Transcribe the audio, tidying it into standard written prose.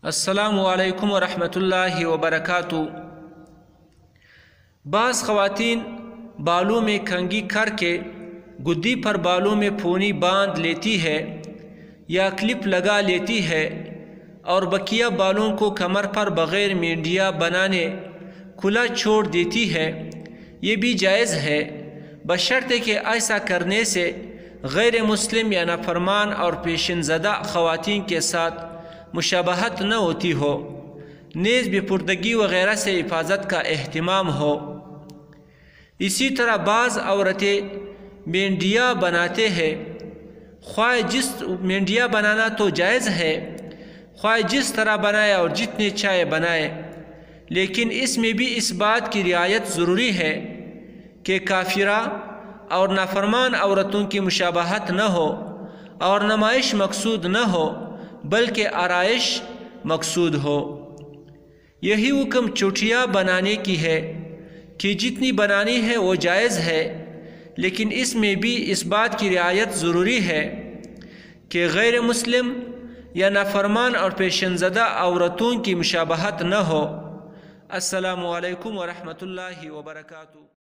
السلام علیکم ورحمۃ اللہ وبرکاتہ۔ بعض خواتین بالوں میں کنگھی کر کے گدی پر بالوں میں پھونی باندھ لیتی ہے یا کلپ لگا لیتی ہے اور بقیہ بالوں کو کمر پر بغیر مینڈیا بنانے کھلا چھوڑ دیتی ہے۔ یہ بھی جائز ہے بشرطے کہ ایسا کرنے سے غیر مسلم یا نافرمان اور پیشن زدہ خواتین کے ساتھ مشابہت نہ ہوتی ہو، نیز بے پردگی وغیرہ سے حفاظت کا اہتمام ہو۔ اسی طرح بعض عورتیں مینڈیا بناتے ہیں، مینڈیا بنانا تو جائز ہے، خواہ جس طرح بنائے اور جتنے چاہے بنائے، لیکن اس میں بھی اس بات کی رعایت ضروری ہے کہ کافرہ اور نافرمان عورتوں کی مشابہت نہ ہو اور نمائش مقصود نہ ہو بلکہ آرائش مقصود ہو۔ یہی حکم چوٹیاں بنانے کی ہے کہ جتنی بنانی ہے وہ جائز ہے، لیکن اس میں بھی اس بات کی رعایت ضروری ہے کہ غیر مسلم یا نافرمان اور پیشن زدہ عورتوں کی مشابہت نہ ہو۔ السلام علیکم ورحمۃ اللہ وبرکاتہ۔